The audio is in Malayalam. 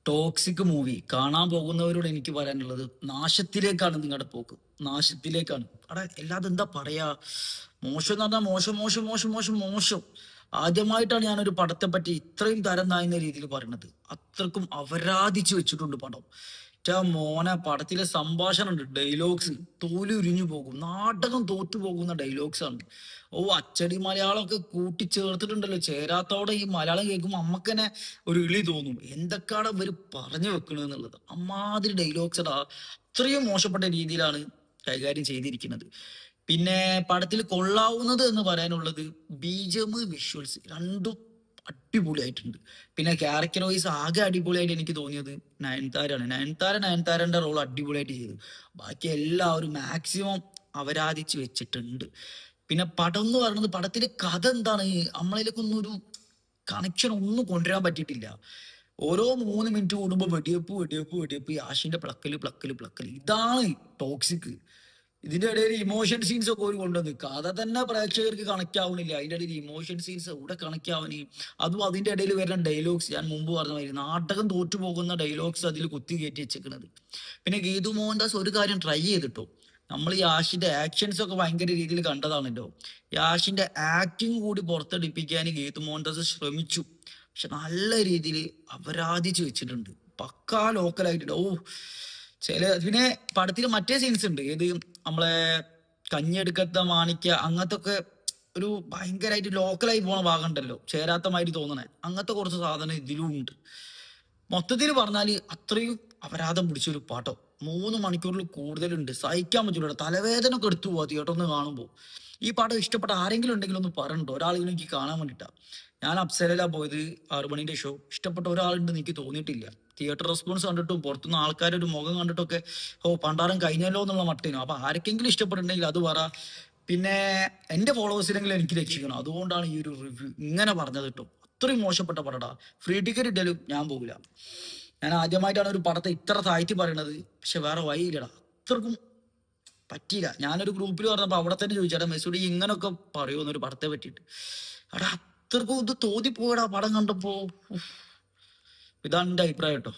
ടോക്സിക് മൂവി കാണാൻ പോകുന്നവരോട് എനിക്ക് പറയാനുള്ളത് നാശത്തിലേക്കാണ് നിങ്ങളുടെ പോക്ക്. നാശത്തിലേക്കാണ്. അവിടെ അല്ലാതെ എന്താ പറയാ, മോശം എന്ന് പറഞ്ഞാൽ മോശം മോശം മോശം മോശം മോശം. ആദ്യമായിട്ടാണ് ഞാനൊരു പടത്തെ പറ്റി ഇത്രയും തരം താഴ്ന്ന രീതിയിൽ പറയുന്നത്. അത്രക്കും അവരാധിച്ചു വെച്ചിട്ടുണ്ട് പടം. മോനെ, പടത്തിലെ സംഭാഷണം ഉണ്ട്, ഡയലോഗ്സ് തോലി ഉരിഞ്ഞു പോകും, നാടകം തോറ്റു പോകുന്ന ഡയലോഗ്സ് ആണ്. ഓ, അച്ചടി മലയാളമൊക്കെ കൂട്ടിച്ചേർത്തിട്ടുണ്ടല്ലോ. ചേരാത്തോടെ ഈ മലയാളം കേൾക്കുമ്പോൾ അമ്മക്ക് തന്നെ ഒരു ഇളി തോന്നും. എന്തൊക്കെയാണ് ഇവര് പറഞ്ഞു വെക്കണെന്നുള്ളത്. അമ്മാതിരി ഡയലോഗ്സടാ. അത്രയും മോശപ്പെട്ട രീതിയിലാണ് കൈകാര്യം ചെയ്തിരിക്കുന്നത്. പിന്നെ പടത്തിൽ കൊള്ളാവുന്നത് എന്ന് പറയാനുള്ളത് ബിജിഎം, വിഷ്വൽസ് രണ്ടും അടിപൊളിയായിട്ടുണ്ട്. പിന്നെ ക്യാരക്ടർ വൈസ് ആകെ അടിപൊളിയായിട്ട് എനിക്ക് തോന്നിയത് നയൻതാരയാണ്. നയൻതാരന്റെ റോൾ അടിപൊളിയായിട്ട് ചെയ്തു. ബാക്കി എല്ലാവരും മാക്സിമം അവരാധിച്ച് വെച്ചിട്ടുണ്ട്. പിന്നെ പടം എന്ന് പറയുന്നത്, പടത്തിന്റെ കഥ എന്താണ്, നമ്മളിലേക്കൊന്നും ഒരു കണക്ഷൻ ഒന്നും കൊണ്ടുവരാൻ പറ്റിയിട്ടില്ല. ഓരോ 3 മിനിറ്റ് കൂടുമ്പോൾ വെടിവെപ്പ് വെടിവെപ്പ് വെടിവെപ്പ്, യാഷിന്റെ പ്ലക്കല് പ്ലക്കല് പ്ലക്കല്. ഇതാണ് ടോക്സിക്. ഇതിന്റെ ഇടയിൽ ഇമോഷൻ സീൻസ് ഒക്കെ ഒരു കൊണ്ടുവന്ന് കഥ തന്നെ പ്രേക്ഷകർക്ക് കണക്ട് ആവണില്ല. അതിന്റെ ഇടയിൽ ഇമോഷൻ സീൻസ് ഇവിടെ കണക്ട് ആവണി, അതും അതിന്റെ ഇടയിൽ വരുന്ന ഡയലോഗ്സ്. ഞാൻ മുമ്പ് പറഞ്ഞ മാതിരി നാടകം തോറ്റു പോകുന്ന ഡയലോഗ്സ് അതിൽ കുത്തി കയറ്റി വെച്ചേക്കുന്നത്. പിന്നെ ഗീതു മോഹൻദാസ് ഒരു കാര്യം ട്രൈ ചെയ്തിട്ടോ. നമ്മൾ യാഷിന്റെ ആക്ഷൻസ് ഒക്കെ ഭയങ്കര രീതിയിൽ കണ്ടതാണല്ലോ. യാഷിന്റെ ആക്ടിങ് കൂടി പുറത്തെടുപ്പിക്കാൻ ഗീതു മോഹൻദാസ് ശ്രമിച്ചു. പക്ഷെ നല്ല രീതിയിൽ അപരാധിച്ചു വെച്ചിട്ടുണ്ട്. പക്കാ ലോക്കലായിട്ടുണ്ട്. ഓ, പിന്നെ പടത്തിൽ മറ്റേ സീൻസ് ഉണ്ട്. ഏത്, നമ്മളെ കഞ്ഞിയെടുക്കത്ത മാണിക്യ, അങ്ങനത്തെ ഒക്കെ ഒരു ഭയങ്കരമായിട്ട് ലോക്കലായി പോണ ഭാഗം ഉണ്ടല്ലോ, ചേരാത്ത മാതിരി തോന്നണേ. അങ്ങനത്തെ കുറച്ച് സാധനം ഇതിലും ഉണ്ട്. മൊത്തത്തിൽ പറഞ്ഞാല് അത്രയും അപരാധം പിടിച്ചൊരു പാട്ടോ. 3 മണിക്കൂറിൽ കൂടുതലുണ്ട്. സഹിക്കാൻ പറ്റൂല. തലവേദന ഒക്കെ എടുത്തു പോവാ തിയേറ്ററിൽ നിന്ന് കാണുമ്പോൾ. ഈ പടം ഇഷ്ടപ്പെട്ട ആരെങ്കിലും ഉണ്ടെങ്കിൽ ഒന്ന് പറഞ്ഞിട്ടോ. ഒരാളെങ്കിലും എനിക്ക് കാണാൻ വേണ്ടിട്ടാ. ഞാൻ അപ്സരയിലാ പോയത്, 6 മണിന്റെ ഷോ. ഇഷ്ടപ്പെട്ട ഒരാളുണ്ടെന്ന് എനിക്ക് തോന്നിയിട്ടില്ല. തിയേറ്റർ റെസ്പോൺസ് കണ്ടിട്ടും പുറത്തുനിന്ന് ആൾക്കാരുടെ ഒരു മുഖം കണ്ടിട്ടൊക്കെ പണ്ടാരം കഴിഞ്ഞല്ലോ എന്നുള്ള മട്ടിനോ. അപ്പൊ ആർക്കെങ്കിലും ഇഷ്ടപ്പെട്ടിട്ടുണ്ടെങ്കിൽ അത് പറ. പിന്നെ എന്റെ ഫോളോവേഴ്സിനെങ്കിലും എനിക്ക് രക്ഷിക്കണം. അതുകൊണ്ടാണ് ഈ ഒരു റിവ്യൂ ഇങ്ങനെ പറഞ്ഞത് കേട്ടോ. അത്രയും മോശപ്പെട്ട പടടാ. ഫ്രീ ടിക്കറ്റ് ഇട്ടാലും ഞാൻ പോകില്ല. ഞാൻ ആദ്യമായിട്ടാണ് ഒരു പടത്തെ ഇത്ര താഴ്ത്തി പറയണത്. പക്ഷെ വേറെ വഴിയില്ലടാ, അത്രക്കും പറ്റിയില്ല. ഞാനൊരു ഗ്രൂപ്പിൽ പറഞ്ഞപ്പോ അവിടെ തന്നെ ചോദിച്ചാടാ, മെസ്സൂടി ഇങ്ങനൊക്കെ പറയുമെന്നൊരു പടത്തെ പറ്റിയിട്ട്. അടാ, അത്രക്കും ഇത് തോന്നിപ്പോയടാ പടം കണ്ടപ്പോ. ഇതാണ് എന്റെ അഭിപ്രായം കേട്ടോ.